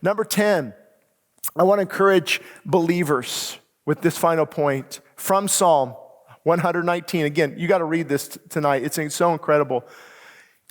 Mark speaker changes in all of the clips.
Speaker 1: Number 10, I want to encourage believers with this final point from Psalm 119. Again, you got to read this tonight. It's so incredible.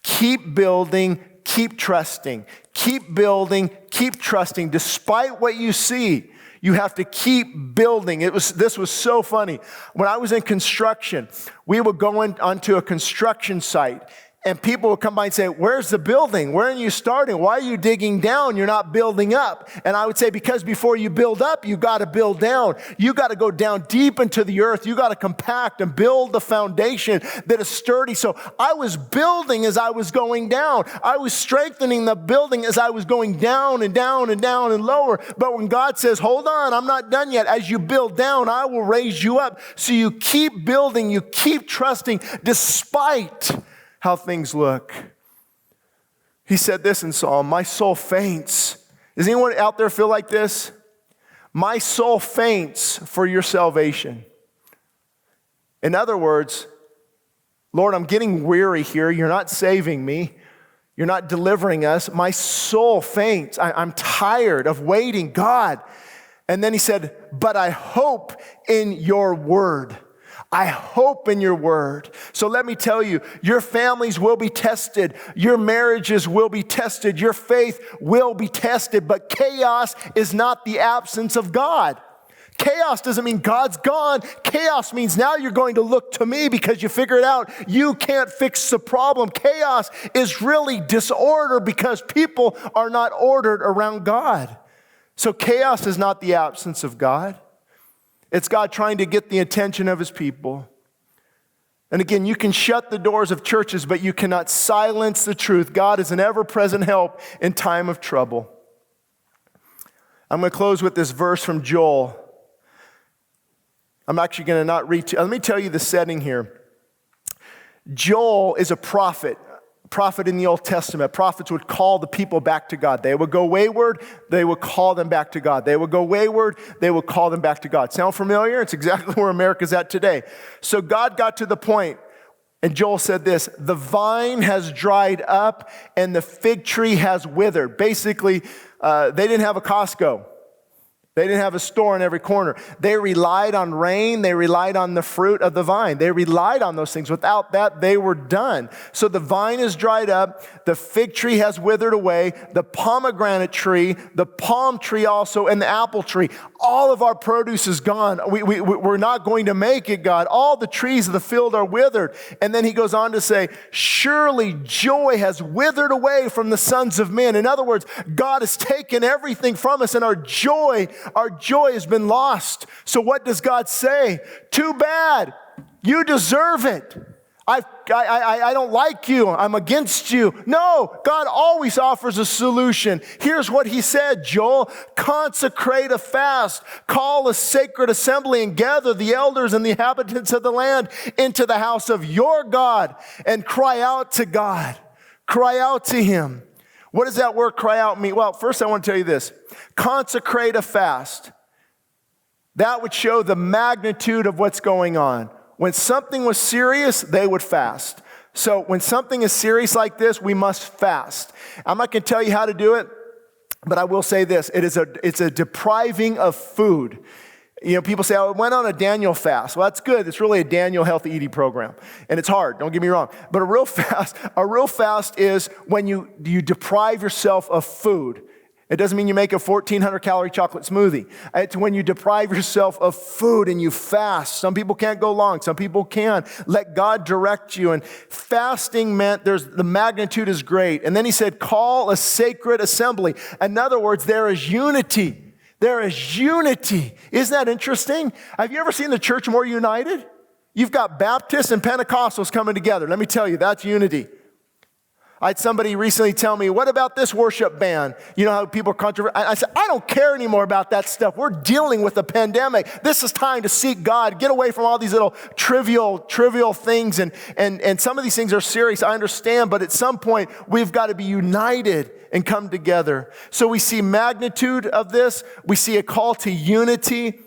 Speaker 1: Keep building, keep trusting. Keep building, keep trusting. Despite what you see, you have to keep building. This was so funny. When I was in construction, we would go onto a construction site, and people would come by and say, where's the building? Where are you starting? Why are you digging down? You're not building up. And I would say, because before you build up, you got to build down. You got to go down deep into the earth. You got to compact and build the foundation that is sturdy. So I was building as I was going down. I was strengthening the building as I was going down and down and down and lower. But when God says, hold on, I'm not done yet. As you build down, I will raise you up. So you keep building, you keep trusting despite how things look. He said this in Psalm, my soul faints. Does anyone out there feel like this? My soul faints for your salvation. In other words, Lord, I'm getting weary here. You're not saving me. You're not delivering us. My soul faints. I'm tired of waiting, God. And then he said, but I hope in your word. I hope in your word. So let me tell you, your families will be tested. Your marriages will be tested. Your faith will be tested. But chaos is not the absence of God. Chaos doesn't mean God's gone. Chaos means now you're going to look to me because you figured out you can't fix the problem. Chaos is really disorder because people are not ordered around God. So chaos is not the absence of God. It's God trying to get the attention of his people. And again, you can shut the doors of churches, but you cannot silence the truth. God is an ever-present help in time of trouble. I'm going to close with this verse from Joel. I'm actually going to not read. Let me tell you the setting here. Joel is a prophet in the Old Testament. Prophets would call the people back to God. They would go wayward, they would call them back to God. They would go wayward, they would call them back to God. Sound familiar? It's exactly where America's at today. So God got to the point, and Joel said this, the vine has dried up and the fig tree has withered. Basically, they didn't have a Costco. They didn't have a store in every corner. They relied on rain. They relied on the fruit of the vine. They relied on those things. Without that, they were done. So the vine is dried up. The fig tree has withered away. The pomegranate tree, the palm tree also, and the apple tree. All of our produce is gone. We're not going to make it, God. All the trees of the field are withered. And then he goes on to say, surely joy has withered away from the sons of men. In other words, God has taken everything from us, and our joy has been lost. So what does God say? Too bad. You deserve it. I don't like you. I'm against you. No, God always offers a solution. Here's what he said, Joel. Consecrate a fast. Call a sacred assembly and gather the elders and the inhabitants of the land into the house of your God and cry out to God. Cry out to him. What does that word cry out mean? Well, first I want to tell you this. Consecrate a fast. That would show the magnitude of what's going on. When something was serious, they would fast. So when something is serious like this, we must fast. I'm not going to tell you how to do it, but I will say this. It's a depriving of food. You know, people say, I went on a Daniel fast. Well, that's good. It's really a Daniel healthy eating program. And it's hard, don't get me wrong. But a real fast is when you deprive yourself of food. It doesn't mean you make a 1,400 calorie chocolate smoothie. It's when you deprive yourself of food and you fast. Some people can't go long. Some people can. Let God direct you. And fasting meant the magnitude is great. And then he said, call a sacred assembly. In other words, there is unity. There is unity. Isn't that interesting? Have you ever seen the church more united? You've got Baptists and Pentecostals coming together. Let me tell you, that's unity. I had somebody recently tell me, what about this worship band? You know how people are controversial? I said, I don't care anymore about that stuff. We're dealing with a pandemic. This is time to seek God. Get away from all these little trivial things. And some of these things are serious, I understand. But at some point, we've got to be united and come together. So we see magnitude of this. We see a call to unity.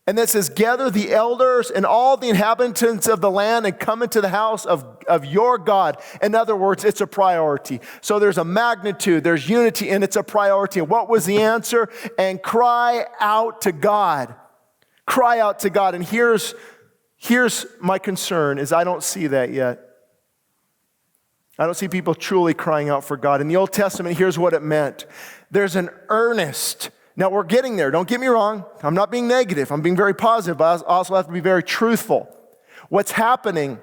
Speaker 1: And that says, gather the elders and all the inhabitants of the land and come into the house of your God. In other words, it's a priority. So there's a magnitude, there's unity, and it's a priority. And what was the answer? And cry out to God. Cry out to God. And here's my concern is I don't see that yet. I don't see people truly crying out for God. In the Old Testament, here's what it meant. There's an earnest. Now, we're getting there. Don't get me wrong. I'm not being negative. I'm being very positive, but I also have to be very truthful. What's happening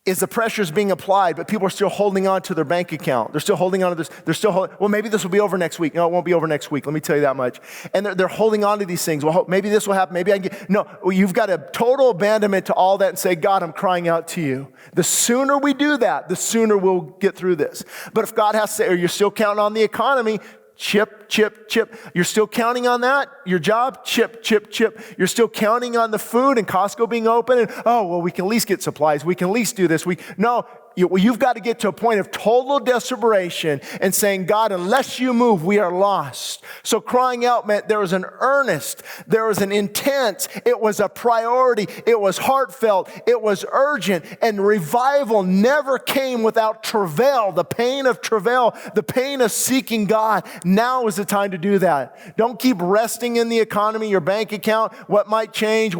Speaker 1: is the pressure is being applied, but people are still holding on to their bank account. They're still holding on to this. They're still well, maybe this will be over next week. No, it won't be over next week. Let me tell you that much. And they're holding on to these things. Well, maybe this will happen. Maybe I can get. No, you've got a total abandonment to all that and say, God, I'm crying out to you. The sooner we do that, the sooner we'll get through this. But if God has to say, or you're still counting on the economy, chip, chip, chip. You're still counting on that? Your job? Chip, chip, chip. You're still counting on the food and Costco being open and, oh, well, we can at least get supplies. We can at least do this. No, you've got to get to a point of total desperation and saying, God, unless you move, we are lost. So crying out meant there was an earnest, there was an intent, it was a priority, it was heartfelt, it was urgent, and revival never came without travail, the pain of travail, the pain of seeking God. Now is the time to do that. Don't keep resting in the economy, your bank account, what might change.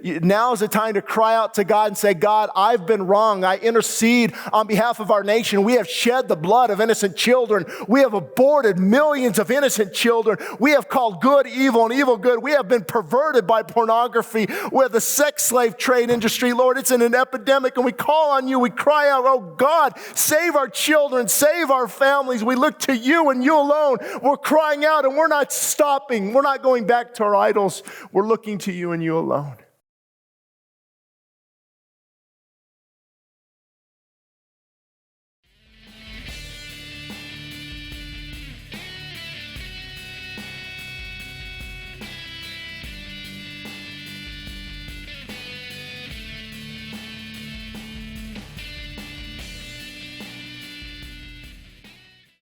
Speaker 1: Now is the time to cry out to God and say, God, I've been wrong. I intercede on behalf of our nation. We have shed the blood of innocent children. We have aborted millions of innocent children. We have called good evil and evil good. We have been perverted by pornography. We're the sex slave trade industry. Lord, it's in an epidemic, and we call on you. We cry out, oh God, save our children, save our families. We look to you and you alone. We're crying out, and we're not stopping. We're not going back to our idols. We're looking to you and you alone.